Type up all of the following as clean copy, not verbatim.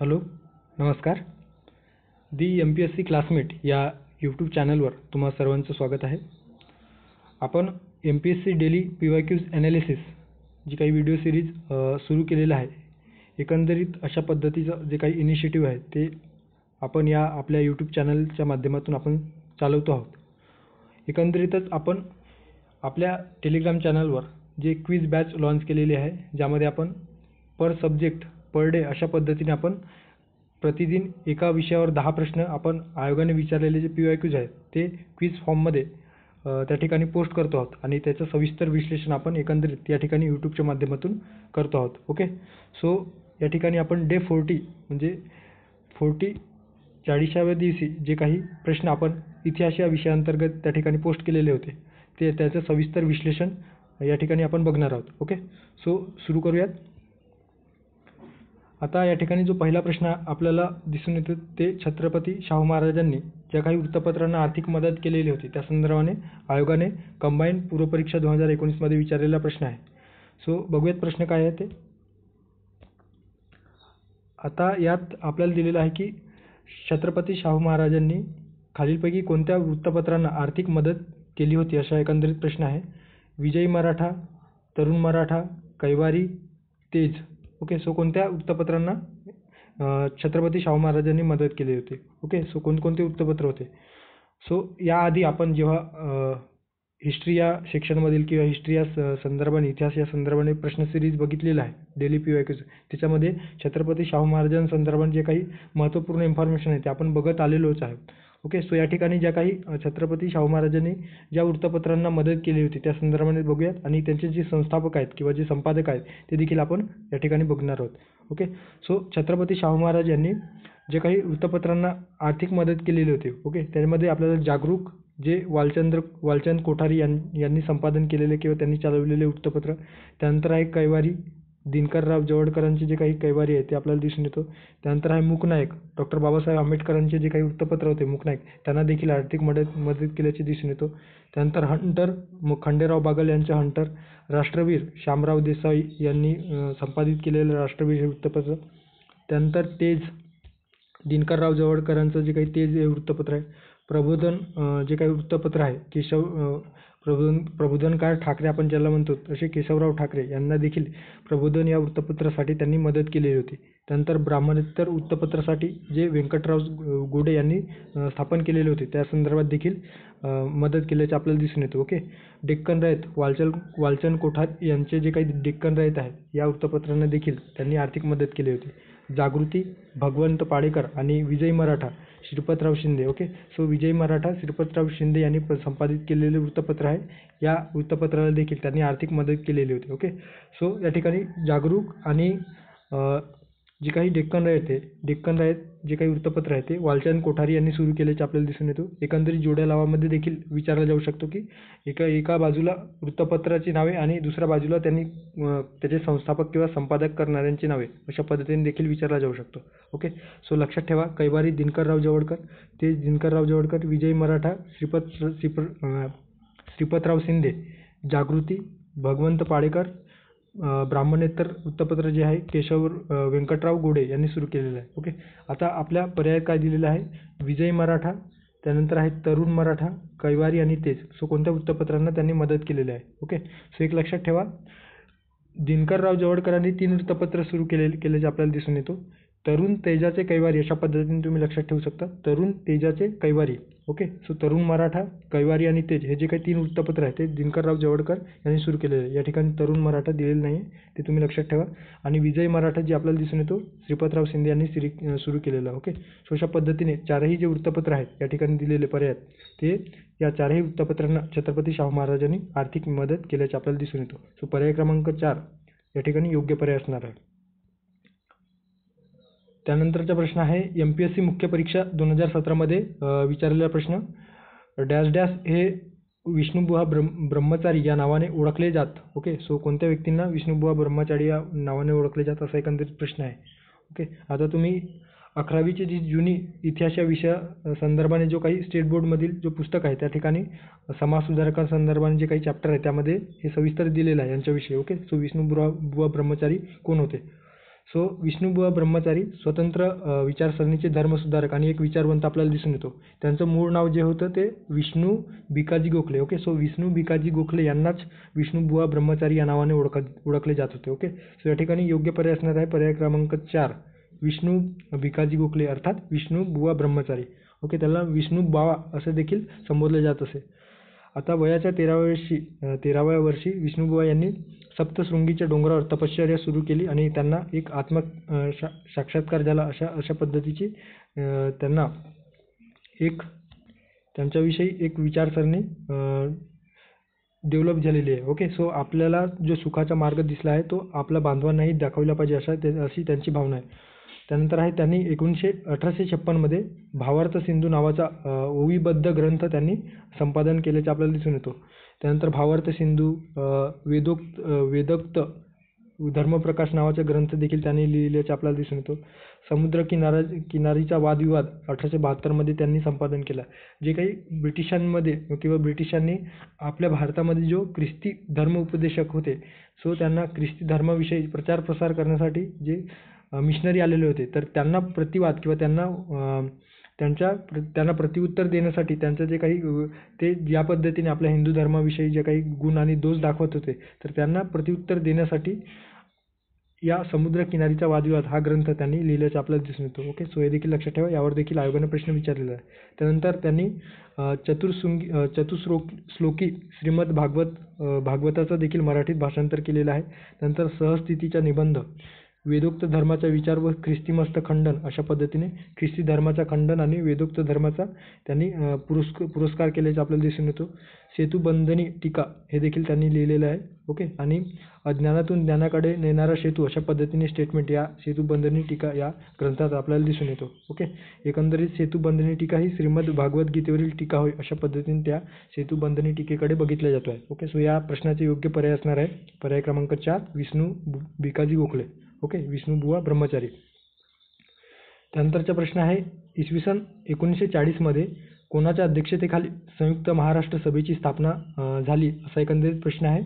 Hello, नमस्कार. दी MPSC classmate या YouTube चॅनलवर तुम्हा सर्वांचं स्वागत आहे. आपण MPSC डेली PYQs ॲनालिसिस जी काही व्हिडिओ सिरीज सुरू केलेलं आहे. एकंदरीत अशा पद्धतीचं जे काही इनिशिएटिव्ह आहे ते आपण या आपल्या यूट्यूब चॅनलच्या माध्यमातून आपण चालवतो आहोत. एकंदरीतच आपण आपल्या टेलिग्राम चॅनलवर जे क्विज बॅच लॉन्च केलेली आहे, ज्यामध्ये आपण पर सब्जेक्ट पर डे अशा पद्धतीने आपण प्रतिदिन एका विषयावर 10 प्रश्न आपण आयोगाने विचारलेले जे PYQs आहेत ते क्विज फॉर्ममध्ये त्या ठिकाणी पोस्ट करतो आहोत आणि त्याचं सविस्तर विश्लेषण आपण एकंदरीत या ठिकाणी यूट्यूबच्या माध्यमातून करतो आहोत. ओके, सो या ठिकाणी आपण डे 40 म्हणजे 40व्या दिवशी जे काही प्रश्न आपण इतिहास या विषयाअंतर्गत त्या ठिकाणी पोस्ट केलेले होते ते त्याचं सविस्तर विश्लेषण या ठिकाणी आपण बघणार आहोत. ओके, सो सुरू करूयात. आता या ठिकाणी जो पहिला प्रश्न आपल्याला दिसून येतो ते छत्रपती शाहू महाराजांनी ज्या काही वृत्तपत्रांना आर्थिक मदत केलेली होती त्या संदर्भाने आयोगाने कंबाईंड पूर्वपरीक्षा 2019 मध्ये विचारलेला प्रश्न आहे. सो बघूयात प्रश्न काय आहे ते. आता यात आपल्याला दिलेलं आहे की छत्रपती शाहू महाराजांनी खालीलपैकी कोणत्या वृत्तपत्रांना आर्थिक मदत केली होती असा एकंदरीत प्रश्न आहे. विजयी मराठा, तरुण मराठा, कैवारी, तेज. ओके, सो कोणत्या वृत्तपत्रांना छत्रपती शाहू महाराजांनी मदत केली होती. ओके, सो कोणकोणते वृत्तपत्र होते. सो याआधी आपण जेव्हा हिस्ट्री या सेक्शनमधील किंवा हिस्ट्री या संदर्भाने इतिहास या संदर्भाने प्रश्न सिरीज बघितलेला आहे डेली PYQs, त्याच्यामध्ये छत्रपती शाहू महाराजांसंदर्भात जे काही महत्त्वपूर्ण इन्फॉर्मेशन आहे ते आपण बघत आलेलोच आहोत. ओके, सो या ठिकाणी ज्या काही छत्रपती शाहू महाराजांनी ज्या वृत्तपत्रांना मदत केली होती त्या संदर्भाने बघूयात आणि त्यांचे जे संस्थापक आहेत किंवा जे संपादक आहेत ते देखील आपण या ठिकाणी बघणार आहोत. ओके, सो छत्रपती शाहू महाराज यांनी जे काही वृत्तपत्रांना आर्थिक मदत केलेली होती. ओके, त्यामध्ये आपल्याला जागरूक जे वालचंद कोठारी यांनी संपादन केलेले किंवा त्यांनी चालवलेले वृत्तपत्र, त्यानंतर आहे कैवारी, दिनकरराव जवळकरांचे जे काही कैवारी आहे ते आपल्याला दिसून येतो. त्यानंतर आहे मूकनायक, डॉक्टर बाबासाहेब आंबेडकरांचे जे काही वृत्तपत्र होते मूकनायक, त्यांना देखील आर्थिक मदत केल्याचे दिसून येतो. त्यानंतर हंटर, खंडेराव बागल यांचे हंटर, राष्ट्रवीर शामराव देसाई यांनी संपादित केलेलं राष्ट्रवीर हे वृत्तपत्र. त्यानंतर तेज, दिनकरराव जवळकरांचं जे काही तेज हे वृत्तपत्र आहे. प्रबोधन जे काही वृत्तपत्र आहे प्रबोधनकार ठाकरे आपण ज्याला म्हणतो तसे केशवराव ठाकरे यांना देखील प्रबोधन या वृत्तपत्रासाठी त्यांनी मदत केलेली होती. त्यानंतर ब्राह्मणेतर वृत्तपत्रासाठी जे व्यंकटराव गोडे यांनी स्थापन केलेले होते त्या संदर्भात देखील मदत केल्याचे आपल्याला दिसून येतो. ओके, डेक्कन रयत, वालचंद कोठार यांचे जे काही डेक्कन रयत आहे या वृत्तपत्रांना देखील त्यांनी आर्थिक मदत केली होती. जागृती, भगवंत पाडेकर आणि विजयी मराठा, श्रीपतराव शिंदे. ओके, सो विजयी मराठा श्रीपतराव शिंदे यांनी संपादित केलेले वृत्तपत्र आहे. या वृत्तपत्राला देखील त्यांनी आर्थिक मदत केलेली होती. ओके, सो या ठिकाणी जागरूक आणि जे काही डेक्कन रयत जे काही वृत्तपत्र आहे ते वालचंद कोठारी यांनी सुरू केल्याचे आपल्याला दिसून येतो. एकंदरीत जोड्या लावामध्ये देखील विचारला जाऊ शकतो की एका बाजूला वृत्तपत्राची नावे आणि दुसऱ्या बाजूला त्यांनी त्याचे संस्थापक किंवा संपादक करणाऱ्यांची नावे अशा पद्धतीने देखील विचारला जाऊ शकतो. ओके, सो लक्षात ठेवा, कैवारी दिनकरराव जवळकर, ते दिनकरराव जवळकर, विजयी मराठा श्रीपतराव शिंदे, जागृती भगवंत पाडेकर, ब्राह्मणेतर वृत्तपत्र जे आहे व्यंकटराव गोडे यांनी सुरू केलेलं आहे. ओके, आता आपल्या पर्याय काय दिलेला आहे, विजयी मराठा, त्यानंतर आहे तरुण मराठा, कैवारी आणि तेज. सो कोणत्या वृत्तपत्रांना त्यांनी मदत केलेली आहे. ओके, सो एक लक्षात ठेवा, दिनकरराव जवळकरांनी 3 वृत्तपत्र सुरू केल्याचे आपल्याला दिसून येतो. तरुण, तेजाचे, कैवारी अशा पद्धतीने तुम्ही लक्षात ठेवू शकता. तरुण, तेजाचे, कैवारी. ओके, सो तरुण मराठा, कैवारी आणि तेज हे जे काही 3 वृत्तपत्र आहेत ते दिनकरराव जवळकर यांनी सुरू केलेले आहे. या ठिकाणी तरुण मराठा दिलेलं नाही ते तुम्ही लक्षात ठेवा. आणि विजयी मराठा जे आपल्याला दिसून येतो श्रीपतराव शिंदे यांनी सुरू केलेलं आहे. ओके, सो अशा पद्धतीने चारही जे वृत्तपत्र आहेत या ठिकाणी दिलेले पर्याय ते या चारही वृत्तपत्रांना छत्रपती शाहू महाराजांनी आर्थिक मदत केल्याचे आपल्याला दिसून येतो. सो पर्याय क्रमांक 4 या ठिकाणी योग्य पर्याय असणार आहे. त्यानंतरचा प्रश्न आहे MPSC मुख्य परीक्षा 2017 मध्ये विचारलेला प्रश्न, डॅश डॅश हे विष्णुबुवा ब्रह्मचारी या नावाने ओळखले जात. ओके, सो कोणत्या व्यक्तींना विष्णुबुवा ब्रह्मचारी या नावाने ओळखले जात असा एकंदरीत प्रश्न आहे. ओके, आता तुम्ही 11वीची जी जुनी इतिहास या विषया संदर्भाने जो काही स्टेट बोर्डमधील जो पुस्तक आहे त्या ठिकाणी समाजसुधारकांसंदर्भाने जे काही चॅप्टर आहे त्यामध्ये हे सविस्तर दिलेलं आहे यांच्याविषयी. ओके, सो विष्णुबुवा ब्रह्मचारी कोण होते. सो विष्णुबुवा ब्रह्मचारी स्वतंत्र विचारसरणीचे धर्मसुधारक आणि एक विचारवंत आपल्याला दिसून येतो. त्यांचं मूळ नाव जे होतं ते विष्णू भिकाजी गोखले. ओके, सो विष्णू भिकाजी गोखले यांनाच विष्णुबुवा ब्रह्मचारी या नावाने ओळखले जात होते. ओके, सो या ठिकाणी योग्य पर्याय असणार आहे पर्याय क्रमांक 4, विष्णू भिकाजी गोखले अर्थात विष्णुबुवा ब्रह्मचारी. ओके, त्याला विष्णू बावा असे देखील संबोधले जात असे. आता वयाच्या 13व्या वर्षी विष्णुबुवा यांनी सप्तशृंगीच्या डोंगरावर तपश्चर्या सुरू केली आणि त्यांना एक साक्षात्कार झाला. अशा पद्धतीची त्यांना एक त्यांच्याविषयी एक विचारसरणी डेव्हलप झालेली आहे. ओके, सो आपल्याला जो सुखाचा मार्ग दिसला आहे तो आपल्या बांधवांनाही दाखवला पाहिजे अशी त्यांची भावना आहे. त्यानंतर आहे त्यांनी 1856 मध्ये भावार्थ सिंधू नावाचा ओवीबद्ध ग्रंथ त्यांनी संपादन केल्याचे आपल्याला दिसून येतो. त्यानंतर भावार्थ सिंधू, वेदोक्त धर्मप्रकाश नावाचा ग्रंथ देखील त्यांनी लिहिल्याचे आपल्याला दिसून येतो. किनारीचा वादविवाद 1872 मध्ये त्यांनी संपादन केला. जे काही ब्रिटिशांनी आपल्या भारतामध्ये जो ख्रिस्ती धर्म उपदेशक होते, सो त्यांना ख्रिस्ती धर्माविषयी प्रचार प्रसार करण्यासाठी जे मिशनरी आलेले होते, तर त्यांना प्रतिवाद किंवा त्यांना प्रतिउत्तर देण्यासाठी त्यांचं जे काही ते ज्या पद्धतीने आपल्या हिंदू धर्माविषयी जे काही गुण आणि दोष दाखवत होते, तर त्यांना प्रतिउत्तर देण्यासाठी या समुद्रकिनारीचा वादविवाद हा ग्रंथ त्यांनी लिहिल्याचा आपल्याला दिसून येतो. ओके, सो हे देखील लक्षात ठेवा, यावर देखील आयोगाने प्रश्न विचारलेला आहे. त्यानंतर त्यांनी चतुश्लोकी श्रीमद भागवताचं देखील मराठीत भाषांतर केलेलं आहे. नंतर सहस्थितीचा निबंध, वेदोक्त धर्माचा विचार व ख्रिस्तीमस्त खंडन, अशा पद्धतीने ख्रिस्ती धर्माचा खंडन आणि वेदोक्त धर्माचा त्यांनी पुरस्कार केल्याचे आपल्याला दिसून येतो. सेतुबंधनी टीका हे देखील त्यांनी लिहिलेलं आहे. ओके, आणि अज्ञानातून ज्ञानाकडे नेणारा सेतू, अशा पद्धतीने स्टेटमेंट या सेतुबंधनी टीका या ग्रंथात आपल्याला दिसून येतो. ओके, एकंदरीत सेतुबंधनी टीका ही श्रीमद भागवद्गीतेवरील टीका होय, अशा पद्धतीने त्या सेतुबंधनी टीकेकडे बघितलं जातो आहे. ओके, सो या प्रश्नाचे योग्य पर्याय असणार आहे पर्याय क्रमांक 4, विष्णू भिकाजी गोखले. ओके, विष्णुबुवा ब्रह्मचारी. त्यानंतरचा प्रश्न आहे, इसवी सन 1940 मध्ये कोणाच्या अध्यक्षतेखाली संयुक्त महाराष्ट्र सभेची स्थापना झाली, असा एकंदरीत प्रश्न आहे.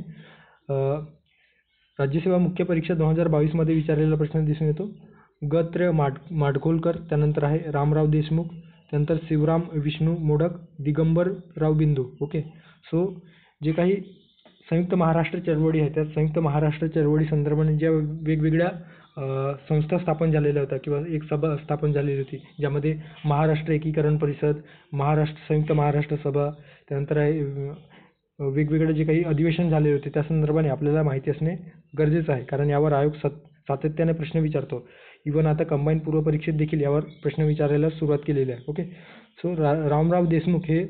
राज्यसेवा मुख्य परीक्षा 2022 मध्ये विचारलेला प्रश्न दिसून येतो. ग. माडखोलकर, त्यानंतर आहे रामराव देशमुख, त्यानंतर शिवराम विष्णू मोडक, दिगंबरराव बिंदू. ओके, सो जे काही संयुक्त महाराष्ट्र चळवळी आहे, त्या संयुक्त महाराष्ट्र चळवळी संदर्भाने ज्या वेगवेगळ्या संस्था स्थापन झालेल्या होत्या किंवा एक सभा स्थापन झालेली होती, ज्यामध्ये महाराष्ट्र एकीकरण परिषद, संयुक्त महाराष्ट्र सभा, त्यानंतर आहे वेगवेगळे जे काही अधिवेशन झालेले होते, त्या संदर्भाने आपल्याला माहिती असणे गरजेचं आहे, कारण यावर आयोग सातत्याने प्रश्न विचारतो. इव्हन आता कंबाईन पूर्व परीक्षेत देखील यावर प्रश्न विचारायला सुरुवात केलेली आहे. ओके, सो रामराव देशमुख हे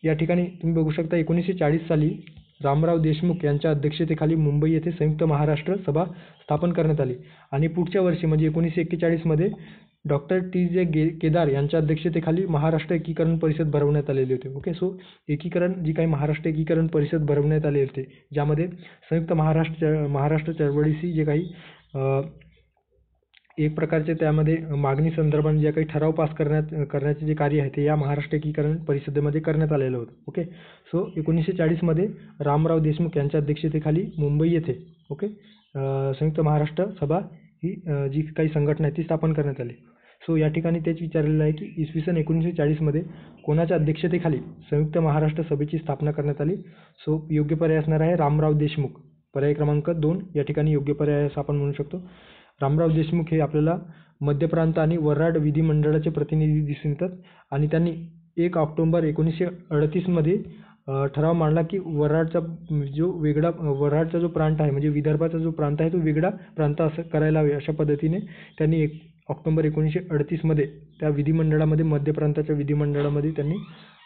या ठिकाणी तुम्ही बघू शकता 1940 साली रामराव देशमुख यांच्या अध्यक्षतेखाली मुंबई येथे संयुक्त महाराष्ट्र सभा स्थापन करण्यात आली आणि पुढच्या वर्षी म्हणजे 1941 मध्ये डॉक्टर T.J. केदार यांच्या अध्यक्षतेखाली महाराष्ट्र एकीकरण परिषद भरवण्यात आलेली होती. ओके, सो जी काही महाराष्ट्र एकीकरण परिषद भरवण्यात आले होते, ज्यामध्ये संयुक्त महाराष्ट्र चळवळीशी जे काही एक प्रकारचे त्यामध्ये मागणी संदर्भात जे काही ठराव पास करण्याचे जे कार्य आहे ते या महाराष्ट्र एकीकरण परिषदेमध्ये करण्यात आलेलं होतं. ओके, सो 1940 मध्ये रामराव देशमुख यांच्या अध्यक्षतेखाली मुंबई येथे संयुक्त महाराष्ट्र सभा ही जी काही संघटना आहे ती स्थापन करण्यात आली. सो या ठिकाणी तेच विचारलेलं आहे की इसवी सन 1940 मध्ये कोणाच्या अध्यक्षतेखाली संयुक्त महाराष्ट्र सभेची स्थापना करण्यात आली. सो योग्य पर्याय असणार आहे रामराव देशमुख, पर्याय क्रमांक 2 या ठिकाणी योग्य पर्याय असं आपण म्हणू शकतो. रामराव देशमुख हे आपल्याला मध्य प्रांत आणि वऱ्हाड विधिमंडळाचे प्रतिनिधी दिसून येतात आणि त्यांनी 1 ऑक्टोबर 1938 मध्ये ठराव मांडला की वऱ्हाडचा जो प्रांत आहे, म्हणजे विदर्भाचा जो प्रांत आहे तो वेगळा प्रांत असं करायला हवे, अशा पद्धतीने त्यांनी 1 ऑक्टोबर 1938 मध्ये त्या विधिमंडळामध्ये, मध्य प्रांताच्या विधिमंडळामध्ये त्यांनी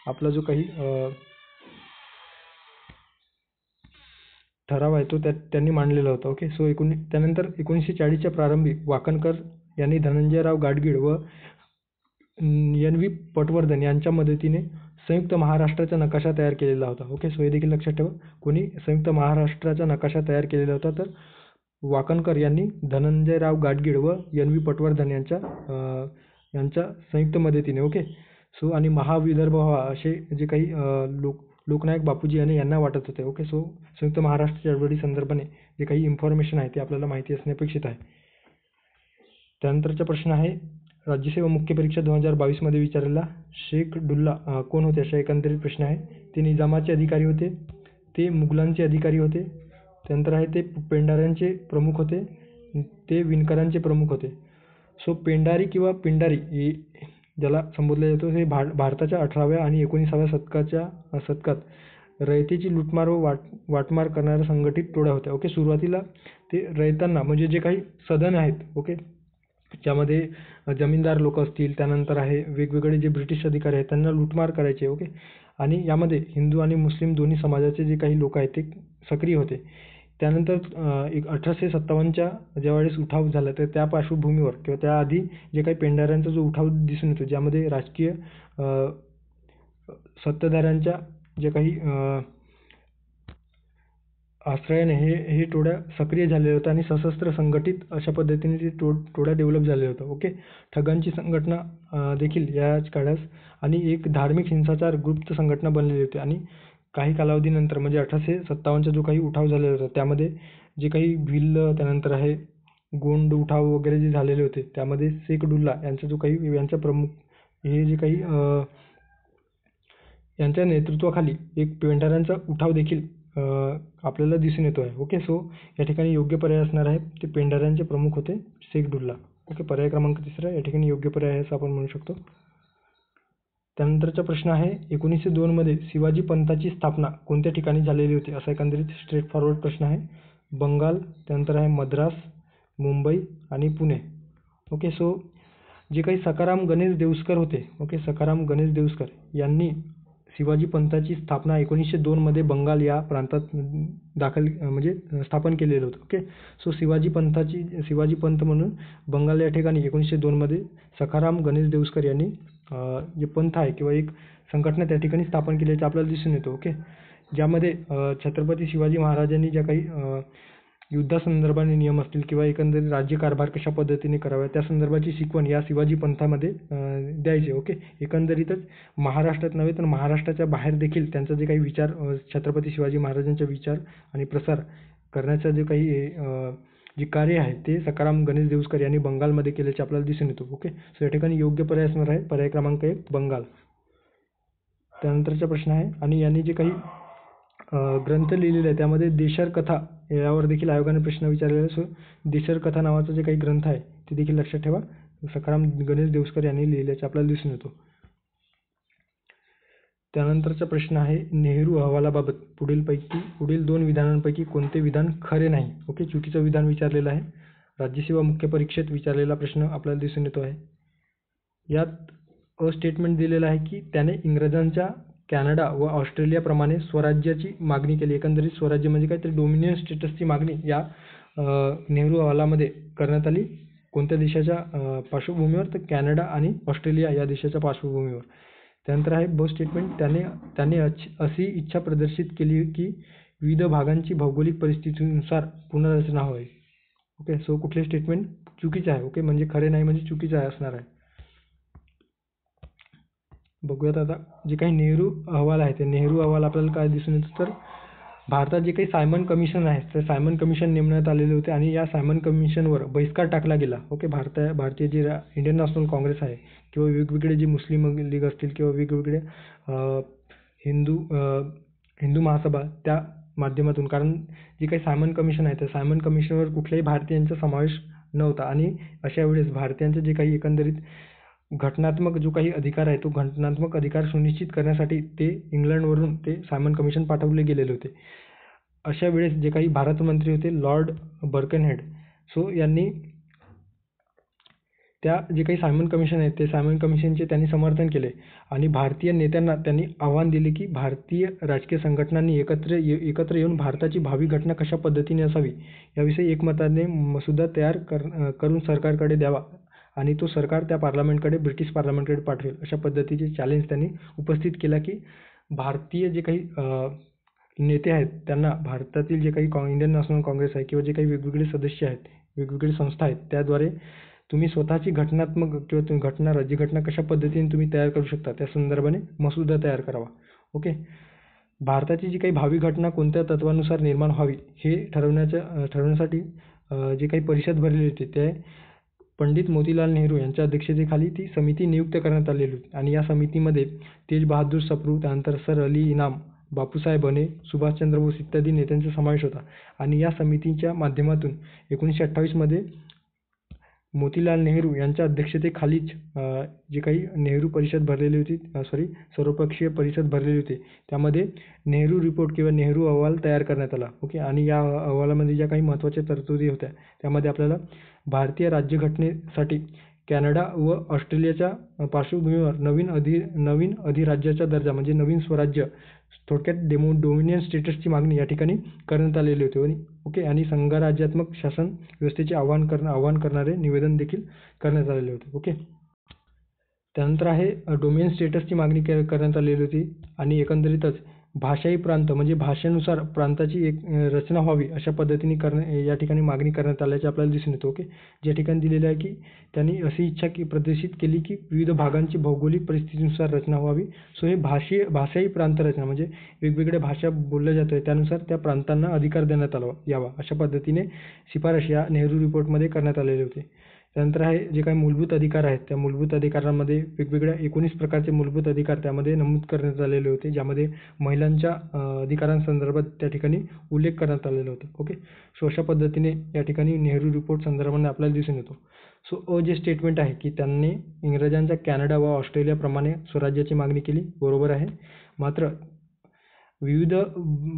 आपला जो काही ठराव आहे तो त्यांनी मांडलेला होता. ओके, सो त्यानंतर 1940च्या प्रारंभी वाकणकर यांनी धनंजयराव गाडगीळ व N.V. पटवर्धन यांच्या मदतीने संयुक्त महाराष्ट्राचा नकाशा तयार केलेला होता. ओके, सो हे देखील लक्षात ठेवा, कोणी संयुक्त महाराष्ट्राचा नकाशा तयार केलेला होता, तर वाकणकर यांनी धनंजयराव गाडगीळ व N.V. पटवर्धन यांच्या संयुक्त मदतीने. ओके, सो आणि महाविदर्भ व्हावा असे जे काही लोकनायक बापूजी यांना वाटत होते. ओके, सो संयुक्त महाराष्ट्र चळवळी संदर्भाने जे काही इन्फॉर्मेशन आहे ते आपल्याला माहिती असणे अपेक्षित आहे. त्यानंतरचा प्रश्न आहे राज्यसेवा मुख्य परीक्षा 2022 मध्ये विचारलेला शेख डुल्ला कोण होते असा एकंदरीत प्रश्न आहे. ते निजामाचे अधिकारी होते, ते मुघलांचे अधिकारी होते, त्यानंतर आहे ते पेंढाऱ्यांचे प्रमुख होते, ते विणकरांचे प्रमुख होते. सो पेंढारी किंवा पिंडारी हे ज्याला संबोधलं जातं हे भारताच्या 18व्या आणि 19व्या शतकात रयतेची लूटमार व वाटमार करणाऱ्या संघटित टोळ्या होत्या. ओके, सुरुवातीला ते रयतांना म्हणजे जे काही सदन आहेत, ओके, ज्यामध्ये जमीनदार लोक असतील, त्यानंतर आहे वेगवेगळे जे ब्रिटिश अधिकारी आहेत त्यांना लूटमार करायचे. ओके, आणि यामध्ये हिंदू आणि मुस्लिम दोन्ही समाजाचे जे काही लोक आहेत ते सक्रिय होते. त्यानंतर 1857च्या ज्यावेळेस उठाव झाला तर त्या पार्श्वभूमीवर किंवा त्याआधी जे काही पेंढाऱ्यांचा जो उठाव दिसून येतो ज्यामध्ये राजकीय सत्ताधाऱ्यांच्या जे काही आश्रयाने हे टोळ्या सक्रिय झालेल्या होत्या आणि सशस्त्र संघटित अशा पद्धतीने ते टोळ्या डेव्हलप झालेल्या होत्या. ओके, ठगांची संघटना देखील याच काळास आणि एक धार्मिक हिंसाचार गुप्त संघटना बनलेली होती. आणि काही कालावधीनंतर म्हणजे 1857चा जो काही उठाव झालेला होता त्यामध्ये जे काही भिल्ल त्यानंतर आहे गोंड उठाव वगैरे जे झालेले होते त्यामध्ये शेख डुल्ला यांचा जो काही यांचा प्रमुख हे जे काही यांच्या नेतृत्वाखाली एक पेंढाऱ्यांचा उठाव देखील आपल्याला दिसून येतो आहे. ओके, सो या ठिकाणी योग्य पर्याय असणार आहे ते पेंढाऱ्यांचे प्रमुख होते शेख डुल्ला. ओके, पर्याय क्रमांक 3 या ठिकाणी योग्य पर्याय आहे असं आपण म्हणू शकतो. त्यानंतरचा प्रश्न आहे 1902 मध्ये शिवाजी पंथाची स्थापना कोणत्या ठिकाणी झालेली होती असा एकंदरीत स्ट्रेट फॉरवर्ड प्रश्न आहे. बंगाल, त्यानंतर आहे मद्रास, मुंबई आणि पुणे. ओके, सो जे काही सखाराम गणेश देवस्कर होते, ओके, सखाराम गणेश देवस्कर यांनी शिवाजी पंथाची स्थापना 1902 मध्ये बंगाल या प्रांतात म्हणजे स्थापन केलेलं होतं. ओके, सो शिवाजी पंथ म्हणून बंगाल या ठिकाणी 1902 मध्ये सखाराम गणेश देवस्कर यांनी जे पंथ आहे किंवा एक संघटना त्या ठिकाणी स्थापन केल्याचे आपल्याला दिसून येतो. ओके, ज्यामध्ये छत्रपती शिवाजी महाराजांनी ज्या काही युद्धासंदर्भाने नियम असतील किंवा एकंदरीत राज्यकारभार कशा पद्धतीने करावा त्या संदर्भाची शिकवण या शिवाजी पंथामध्ये द्यायचे. ओके, एकंदरीतच महाराष्ट्रात नव्हे तर महाराष्ट्राच्या बाहेर देखील त्यांचा जे काही विचार छत्रपती शिवाजी महाराजांचे विचार आणि प्रसार करण्याचं जे काही जे कार्य आहे ते सखाराम गणेश देवस्कर यांनी बंगालमध्ये केल्याचे आपल्याला दिसून येतो. ओके, सो या ठिकाणी योग्य पर्याय असणार आहे पर्याय क्रमांक 1 बंगाल. त्यानंतरचा प्रश्न आहे आणि यांनी जे काही ग्रंथ लिहिलेले आहे त्यामध्ये देशर कथा यावर देखील आयोगाने प्रश्न विचारलेला आहे. सो देशर कथा नावाचा जे काही ग्रंथ आहे ते देखील लक्षात ठेवा सखाराम गणेश देवस्कर यांनी लिहिल्याचे आपल्याला दिसून येतो. त्यानंतरचा प्रश्न आहे नेहरू अहवालाबाबत पुढील 2 विधानांपैकी कोणते विधान खरे नाही. ओके, चुकीचं विधान विचारलेलं आहे. राज्यसेवा मुख्य परीक्षेत विचारलेला प्रश्न आपल्याला दिसून येतो आहे. यात स्टेटमेंट दिलेलं आहे की त्याने इंग्रजांच्या कॅनडा व ऑस्ट्रेलियाप्रमाणे स्वराज्याची मागणी केली. एकंदरीत स्वराज्य म्हणजे काहीतरी डोमिनियन स्टेटसची मागणी या नेहरू अहवालामध्ये करण्यात आली. कोणत्या देशाच्या पार्श्वभूमीवर तर कॅनडा आणि ऑस्ट्रेलिया या देशाच्या पार्श्वभूमीवर. त्यानंतर आहे ब स्टेटमेंट त्याने अशी इच्छा प्रदर्शित केली की विविध भागांची भौगोलिक परिस्थितीनुसार पुनर्रचना होईल. ओके, सो कुठले स्टेटमेंट चुकीचे आहे. ओके, म्हणजे खरे नाही म्हणजे चुकीचे आहे असणार आहे. बघूयात आता जे काही नेहरू अहवाल आहे ते नेहरू अहवाल आपल्याला काय दिसून येतं तर भारतात जे काही सायमन कमिशन आहे तर सायमन कमिशन नेमण्यात आलेले होते आणि या सायमन कमिशनवर बहिष्कार टाकला गेला. ओके, भारतीय जे इंडियन नॅशनल काँग्रेस आहे किंवा वेगवेगळे जे मुस्लिम लीग असतील किंवा वेगवेगळे हिंदू महासभा त्या माध्यमातून कारण जे काही सायमन कमिशन आहे त्या सायमन कमिशनवर कुठल्याही भारतीयांचा समावेश नव्हता आणि अशा वेळेस भारतीयांचे जे काही एकंदरीत घटनात्मक जो काही अधिकार आहे तो घटनात्मक अधिकार सुनिश्चित करण्यासाठी ते इंग्लंडवरून ते सायमन कमिशन पाठवले गेलेले होते. अशा वेळेस जे काही भारत मंत्री होते लॉर्ड बर्कनहेड सो यांनी त्या जे काही सायमन कमिशन आहे ते सायमन कमिशनचे त्यांनी समर्थन केले आणि भारतीय नेत्यांना त्यांनी आव्हान दिले की भारतीय राजकीय संघटनांनी एकत्र येऊन भारताची भावी घटना कशा पद्धतीने असावी याविषयी एकमताने मसुदा तयार करून सरकारकडे द्यावा आणि तो सरकार त्या ब्रिटिश पार्लमेंटकडे पाठवेल अशा पद्धतीचे चॅलेंज त्यांनी उपस्थित केला की भारतीय जे काही नेते आहेत त्यांना भारतातील जे काही इंडियन नॅशनल काँग्रेस आहे किंवा जे काही वेगवेगळे सदस्य आहेत वेगवेगळी संस्था आहेत त्याद्वारे तुम्ही स्वतःची घटनात्मक किंवा राज्यघटना कशा पद्धतीने तुम्ही तयार करू शकता त्या संदर्भाने मसुदा तयार करावा. ओके, भारताची जी काही भावी घटना कोणत्या तत्वानुसार निर्माण व्हावी हे ठरवण्यासाठी जे काही परिषद भरली होती ते पंडित मोतीलाल नेहरू यांच्या अध्यक्षतेखाली ती समिती नियुक्त करण्यात आलेली होती आणि या समितीमध्ये तेज बहादूर सप्रू, त्यानंतर सर अली इनाम, बापूसाहेब अने, सुभाषचंद्र बोस इत्यादी नेत्यांचा समावेश होता. आणि या समितीच्या माध्यमातून 1928 मध्ये मोतीलाल नेहरू यांच्या अध्यक्षतेखालीच जे काही नेहरू परिषद भरलेली होती, सर्वपक्षीय परिषद भरलेली होती, त्यामध्ये नेहरू रिपोर्ट किंवा नेहरू अहवाल तयार करण्यात आला. ओके. आणि या अहवालामध्ये ज्या काही महत्त्वाच्या तरतुदी होत्या त्यामध्ये आपल्याला भारतीय राज्यघटनेसाठी कॅनडा व ऑस्ट्रेलियाच्या पार्श्वभूमीवर नवीन अधिराज्याचा दर्जा म्हणजे नवीन स्वराज्य, थोडक्यात डोमिनियन स्टेटसची मागणी या ठिकाणी करण्यात आलेली होती. ओके. आणि संघराज्यात्मक शासन व्यवस्थेचे आवाहन करणारे निवेदन देखील करण्यात आलेले होते. ओके. त्यानंतर आहे डोमिनियन स्टेटसची मागणी करण्यात आलेली होती आणि एकंदरीतच भाषाही प्रांत म्हणजे भाषेनुसार प्रांताची एक रचना व्हावी अशा पद्धतीने या ठिकाणी मागणी करण्यात आल्याचे आपल्याला दिसून येतो. ओके. ज्या ठिकाणी दिलेले आहे की त्यांनी अशी इच्छा प्रदर्शित केली की विविध भागांची भौगोलिक परिस्थितीनुसार रचना व्हावी. सो हे भाषाही प्रांत रचना म्हणजे वेगवेगळ्या भाषा बोलल्या जातात त्यानुसार त्या प्रांतांना अधिकार देण्यात यावा अशा पद्धतीने शिफारस या नेहरू रिपोर्टमध्ये करण्यात आलेले होते. त्यानंतर आहे जे काही मूलभूत अधिकार आहेत त्या मूलभूत अधिकारांमध्ये वेगवेगळ्या 19 प्रकारचे मूलभूत अधिकार त्यामध्ये नमूद करण्यात आलेले होते, ज्यामध्ये महिलांच्या अधिकारांसंदर्भात त्या ठिकाणी उल्लेख करण्यात आलेला होता. ओके. सो अशा पद्धतीने या ठिकाणी नेहरू रिपोर्ट संदर्भाने आपल्याला दिसून येतो. सो जे स्टेटमेंट आहे की त्यांनी इंग्रजांच्या कॅनडा व ऑस्ट्रेलियाप्रमाणे स्वराज्याची मागणी केली, बरोबर आहे. मात्र विविध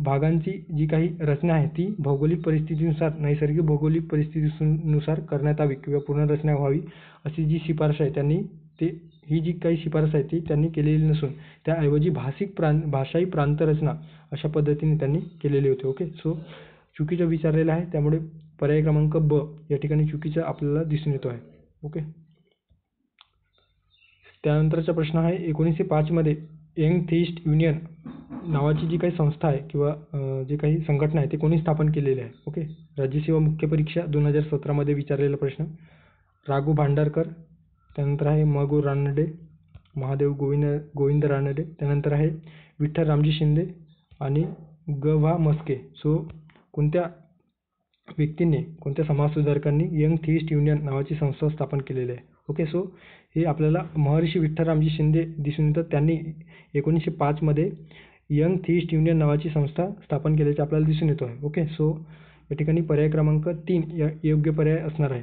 भागांची जी काही रचना आहे ती भौगोलिक परिस्थितीनुसार, नैसर्गिक भौगोलिक परिस्थितीनुसार करण्यात यावी किंवा पुनर्रचना व्हावी अशी जी शिफारस आहे ही जी काही शिफारस आहे ती त्यांनी केलेली नसून त्याऐवजी भाषाही प्रांतरचना अशा पद्धतीने त्यांनी केलेली होती. ओके. सो चुकीचं विचारलेलं आहे, त्यामुळे पर्याय क्रमांक ब या ठिकाणी चुकीचं आपल्याला दिसून येतो आहे. ओके. त्यानंतरचा प्रश्न आहे 1905 मध्ये यंग थेइस्ट युनियन नावाची जी काही संस्था आहे किंवा जी काही संघटना आहे ते कोणी स्थापन केलेली आहे. ओके. राज्यसेवा मुख्य परीक्षा 2017 मध्ये विचारलेला प्रश्न. राघू भांडारकर, त्यानंतर आहे म गो रानडे, महादेव गोविंद रानडे, त्यानंतर आहे विठ्ठल रामजी शिंदे आणि ग भा म्हस्के. सो कोणत्या व्यक्तींनी, कोणत्या समाजसुधारकांनी यंग थेइस्ट युनियन नावाची संस्था स्थापन केलेली आहे? ओके. सो हे आपल्याला महर्षी विठ्ठल रामजी शिंदे दिसून येतात. त्यांनी 1905 मध्ये यंग थेइस्ट युनियन नावाची संस्था स्थापन केल्याचे आपल्याला दिसून येतो आहे. ओके. सो या ठिकाणी पर्याय क्रमांक 3 योग्य पर्याय असणार आहे.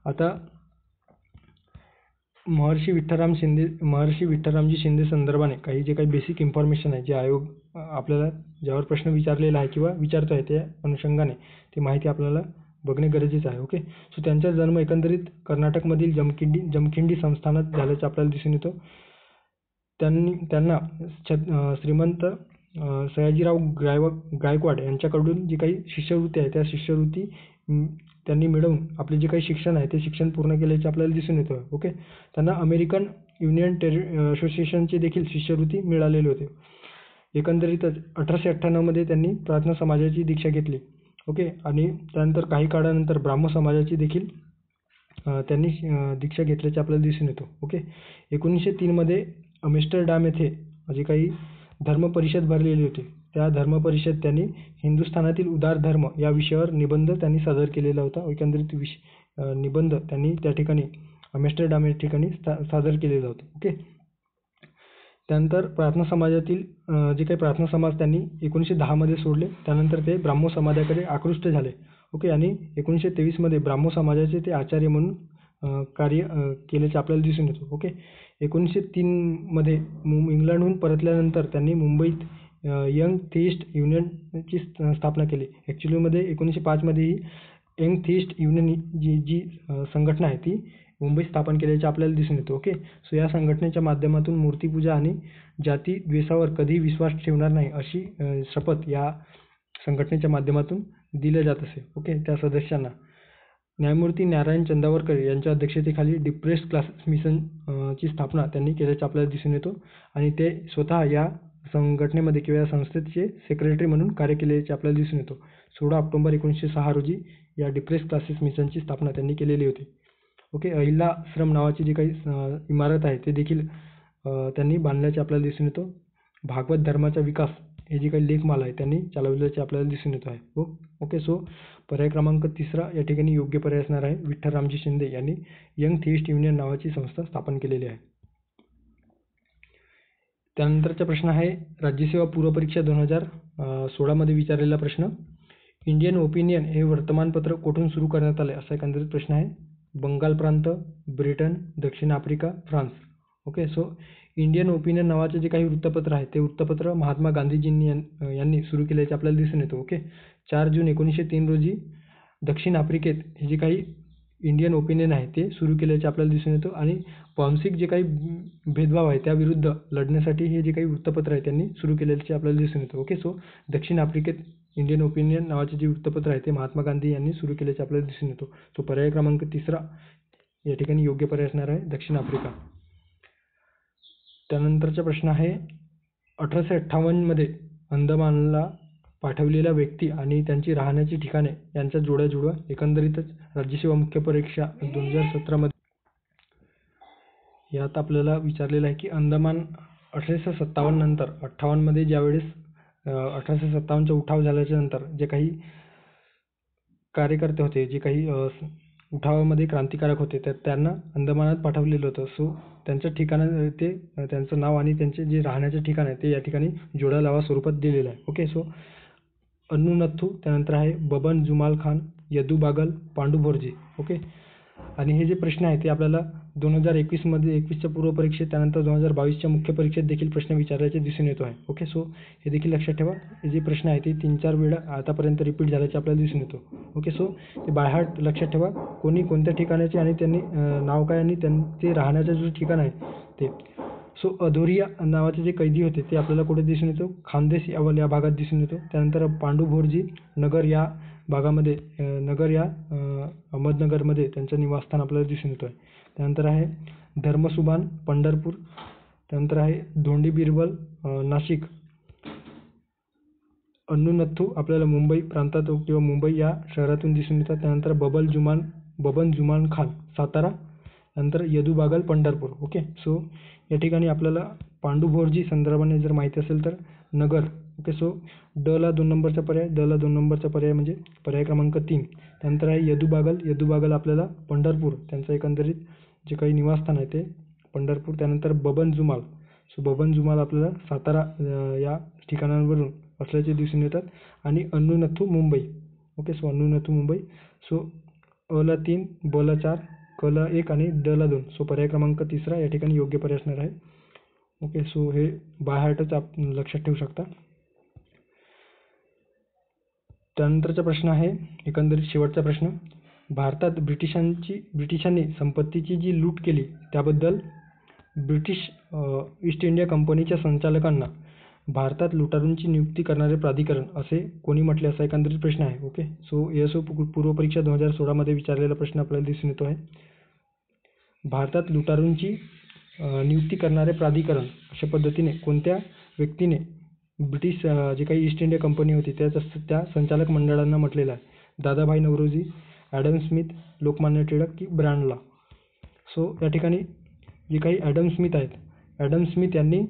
आता महर्षी विठ्ठलरामजी शिंदे संदर्भाने जे काही बेसिक इन्फॉर्मेशन आहे, जे आयोग आपल्याला ज्यावर प्रश्न विचारलेला आहे किंवा विचारतो आहे त्या अनुषंगाने ती माहिती आपल्याला बघणे गरजेचं आहे. ओके. सो त्यांचा जन्म एकंदरीत कर्नाटकमधील जमखिंडी संस्थानात झाल्याचे आपल्याला दिसून येतो. त्यांना श्रीमंत सयाजीराव गायकवाड यांच्याकडून जी काही शिष्यवृत्ती आहे त्या शिष्यवृत्ती त्यांनी मिळवून आपले जे काही शिक्षण आहे ते शिक्षण पूर्ण केल्याचे आपल्याला दिसून येतं. ओके. त्यांना अमेरिकन युनियन असोसिएशनची देखील शिष्यवृत्ती मिळालेली होती. एकंदरीतच 1898 मध्ये त्यांनी प्रार्थना समाजाची दीक्षा घेतली. ओके. आणि त्यानंतर काही काळानंतर ब्राह्मण समाजाची देखील त्यांनी दीक्षा घेतल्याचे आपल्याला दिसून येतो. ओके. 1903 मध्ये अम्स्टरडॅम येथे जे काही धर्म परिषद भरलेली होती त्या धर्म परिषद त्यांनी हिंदुस्थानातील उदार धर्म या विषयावर निबंध त्यांनी सादर केलेला होता. एकंदरीत निबंध त्यांनी त्या ठिकाणी अम्स्टरडॅम या ठिकाणी सादर केलेला होता. ओके. त्यानंतर प्रार्थना समाजातील जे काही प्रार्थना समाज त्यांनी 1910 मध्ये सोडले. त्यानंतर ते ब्राह्मो समाजाकडे आकृष्ट झाले. ओके. आणि 1923 मध्ये ब्राह्मो समाजाचे ते आचार्य म्हणून कार्य केल्याचे आपल्याला दिसून येतो. ओके. 1903 मध्ये इंग्लंडहून परतल्यानंतर त्यांनी मुंबईत यंग थेइस्ट युनियनची स्थापना केली. ॲक्च्युलीमध्ये 1905 मध्ये ही यंग थेइस्ट युनियन जी संघटना आहे ती मुंबईत स्थापन केल्याचे आपल्याला दिसून येतो. ओके. सो या संघटनेच्या माध्यमातून मूर्तीपूजा आणि जाती द्वेषावर कधीही विश्वास ठेवणार नाही अशी शपथ या संघटनेच्या माध्यमातून दिल्या जात असे. ओके. त्या सदस्यांना न्यायमूर्ती नारायण चंदावरकर यांच्या अध्यक्षतेखाली डिप्रेस्ड क्लासेस मिशन ची स्थापना त्यांनी केल्याचे आपल्याला दिसून येतो आणि ते स्वतः या संघटनेमध्ये किंवा या संस्थेचे सेक्रेटरी म्हणून कार्य केल्याचे आपल्याला दिसून येतो. 16 ऑक्टोबर 1906 रोजी या डिप्रेस्ड क्लासेस मिशनची स्थापना त्यांनी केलेली होती. ओके. अहिल्याश्रम नावाची जी काही इमारत आहे ते देखील त्यांनी बांधल्याचे आपल्याला दिसून येतो. भागवत धर्माचा विकास हे जी काही लेखमाला आहे त्यांनी चालवल्याचे आपल्याला दिसून येत आहे. ओके. सो पर्याय क्रमांक 3 या ठिकाणी योग्य पर्याय असणार आहे. विठ्ठल रामजी शिंदे यांनी यंग थिईस्ट युनियन नावाची संस्था स्थापन केलेली आहे. त्यानंतरचा प्रश्न आहे राज्यसेवा पूर्व परीक्षा 2016 मध्ये विचारलेला प्रश्न. इंडियन ओपिनियन हे वर्तमानपत्र कुठून सुरू करण्यात आले असा एकंदरीत प्रश्न आहे. बंगाल प्रांत, ब्रिटन, दक्षिण Africa, France. Okay. So Indian opinion नावाचे जे काही वृत्तपत्र आहे ते वृत्तपत्र महात्मा गांधीजींनी यांनी सुरू केल्याचे आपल्याला दिसून येतं. ओके. 4 जून 1903 रोजी दक्षिण आफ्रिकेत हे जे काही इंडियन ओपिनियन आहे ते सुरू केल्याचे आपल्याला दिसून येतं आणि पॉम्सिक जे काही भेदभाव आहे त्याविरुद्ध लढण्यासाठी हे जे काही वृत्तपत्र आहे त्यांनी सुरू केल्याचे आपल्याला दिसून येतं. ओके. सो दक्षिण आफ्रिकेत इंडियन ओपिनियन नावाचे जे वृत्तपत्र आहे ते महात्मा गांधी यांनी सुरू केल्याचे आपल्याला दिसून येतो. सो पर्याय क्रमांक 3 या ठिकाणी योग्य पर्याय असणार आहे दक्षिण आफ्रिका. त्यानंतरचा प्रश्न आहे 1858 मध्ये अंदमानला पाठवलेल्या व्यक्ती आणि त्यांची राहण्याची ठिकाणे यांचा जोड्या जुळवा. एकंदरीतच राज्यसेवा मुख्य परीक्षा 2017 मध्ये यात आपल्याला विचारलेलं आहे की अंदमान 1857 नंतर 58 मध्ये ज्यावेळेस 1857चा उठाव झाल्याच्या नंतर जे काही कार्यकर्ते होते, जे काही उठावामध्ये क्रांतिकारक होते तर त्यांना अंदमानात पाठवलेलं होतं. सो त्यांचं ठिकाण ते त्यांचं नाव आणि त्यांचे जे राहण्याचे ठिकाण आहे ते या ठिकाणी जोड्या लावा स्वरूपात दिलेलं आहे. ओके. सो अन्नूनथ्थू, त्यानंतर आहे बबन जुमाल खान, यदू बागल, पांडू भोरजी. ओके. आणि हे जे प्रश्न आहे ते आपल्याला 2021 मध्ये 21च्या पूर्व परीक्षेत त्यानंतर 2022च्या मुख्य परीक्षेत देखील प्रश्न विचारल्याचे दिसून येतो आहे. ओके. सो हे देखील लक्षात ठेवा. हे जे प्रश्न आहे ते 3-4 वेळा आतापर्यंत रिपीट झाल्याचे आपल्याला दिसून येतो. ओके. सो ते बाय हार्ट लक्षात ठेवा. कोणी कोणत्या ठिकाणाचे आणि त्यांनी नाव काय आणि त्यांचे राहण्याचं जे ठिकाण आहे ते. सो अधोरिया नावाचे जे कैदी होते ते आपल्याला कुठे दिसून येतो, खानदेश या भागात दिसून येतो. त्यानंतर पांडू भोरजी नगर या भागामध्ये नगर या अहमदनगरमध्ये त्यांचं निवासस्थान आपल्याला दिसून येतो आहे. त्यानंतर आहे धर्मसुभान पंढरपूर, त्यानंतर आहे धोंडी बिरबल नाशिक, अन्नूनथ्थू आपल्याला मुंबई प्रांतात किंवा मुंबई या शहरातून दिसून येतात. त्यानंतर बबन जुमान खान सातारा, नंतर यदू बागल पंढरपूर. ओके. सो या ठिकाणी आपल्याला पांडू भोरजी संदर्भाने जर माहिती असेल तर नगर. ओके. सो ड ला 2 नंबरचा पर्याय म्हणजे पर्याय क्रमांक 3. त्यानंतर आहे यदू बागल आपल्याला पंढरपूर, त्यांचं एकंदरीत जे काही निवासस्थान आहे ते पंढरपूर. त्यानंतर बबन जुमाल आपल्याला सातारा या ठिकाणांवरून असल्याचे दिसून येतात आणि अन्नूनथ्थू मुंबई. ओके. सो अन्नूनथ्थू मुंबई. सो अ ला 3, ब ला 4, क ला 1 आणि ड ला 2. सो पर्याय क्रमांक 3 या ठिकाणी योग्य पर्याय असणार आहे. ओके. सो हे बाय हार्टच आपण लक्षात ठेवू शकता. त्यानंतरचा प्रश्न आहे एकंदरीत शेवटचा प्रश्न. भारतात ब्रिटिशांनी संपत्तीची जी लूट केली त्याबद्दल ब्रिटिश ईस्ट इंडिया कंपनीच्या संचालकांना भारतात लुटारूंची नियुक्ती करणारे प्राधिकरण असे कोणी म्हटले असा एकंदरीत प्रश्न आहे. ओके. सो एसओ पूर्व परीक्षा 2016 मध्ये विचारलेला प्रश्न आपल्याला दिसून येतो आहे. भारतात लुटारूंची नियुक्ती करणारे प्राधिकरण अशा पद्धतीने कोणत्या व्यक्तीने ब्रिटिश जे काही ईस्ट इंडिया कंपनी होती त्या संचालक मंडळांना म्हटलेलं आहे. दादाभाई नौरोजी, ॲडम स्मिथ, लोकमान्य टिळक की ब्रँड लॉ. सो या ठिकाणी जे काही ॲडम स्मिथ यांनी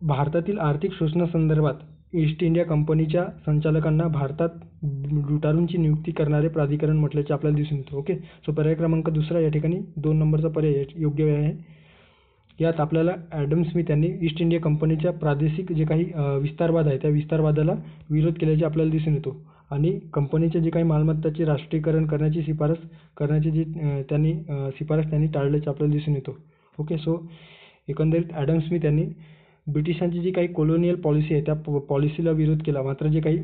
भारतातील आर्थिक शोषणासंदर्भात ईस्ट इंडिया कंपनीच्या संचालकांना भारतात लुटारूंची नियुक्ती करणारे प्राधिकरण म्हटल्याचे आपल्याला दिसून येतं. ओके. सो पर्याय क्रमांक 2 या ठिकाणी 2 नंबरचा पर्याय योग्य आहे. यात आपल्याला ॲडम स्मिथ यांनी ईस्ट इंडिया कंपनीच्या प्रादेशिक जे काही विस्तारवाद आहे त्या विस्तारवादाला विरोध केल्याचे आपल्याला दिसून येतो आणि कंपनीचे जे काही मालमत्ताचे राष्ट्रीयकरण करण्याची शिफारस त्यांनी टाळल्याचे आपल्याला दिसून येतो. ओके. सो एकंदरीत ॲडम स्मिथ यांनी ब्रिटिशांची जी काही कॉलोनियल पॉलिसी आहे त्या पॉलिसीला विरोध केला. मात्र जे काही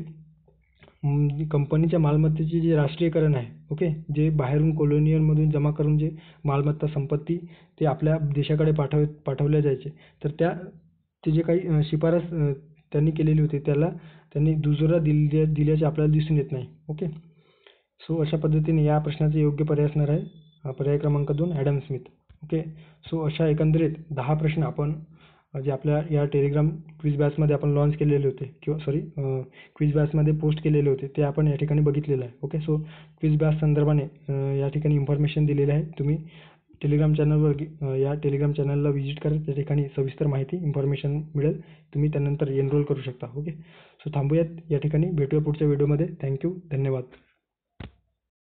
कंपनीच्या मालमत्तेचे जे राष्ट्रीयकरण आहे, ओके, जे बाहेरून कॉलोनियलमधून जमा करून जे मालमत्ता संपत्ती ते आपल्या देशाकडे पाठवल्या जायचे तर ते जे काही शिफारस त्यांनी केलेली होती त्याला त्यांनी दुजोरा दिल्याचे आपल्याला दिसून येत नाही. ओके. सो अशा पद्धतीने या प्रश्नाचे योग्य पर्याय असणार आहे पर्याय क्रमांक 2 ॲडम स्मिथ. ओके. सो अशा एकंदरीत 10 प्रश्न आपण जे आपल्या या टेलिग्राम क्विज बॅचमध्ये आपण लॉन्च केलेले होते क्विज बॅचमध्ये पोस्ट केलेले होते ते आपण या ठिकाणी बघितलेलं आहे. ओके. सो क्विज बॅच संदर्भाने या ठिकाणी इन्फॉर्मेशन दिलेली आहे. तुम्ही टेलिग्राम चॅनलवर या टेलिग्राम चॅनलला व्हिजिट करा. त्या ठिकाणी सविस्तर माहिती इन्फॉर्मेशन मिळेल. तुम्ही त्यानंतर एनरोल करू शकता. ओके. सो थांबूयात या ठिकाणी. भेटूया पुढच्या व्हिडिओमध्ये. थँक्यू. धन्यवाद.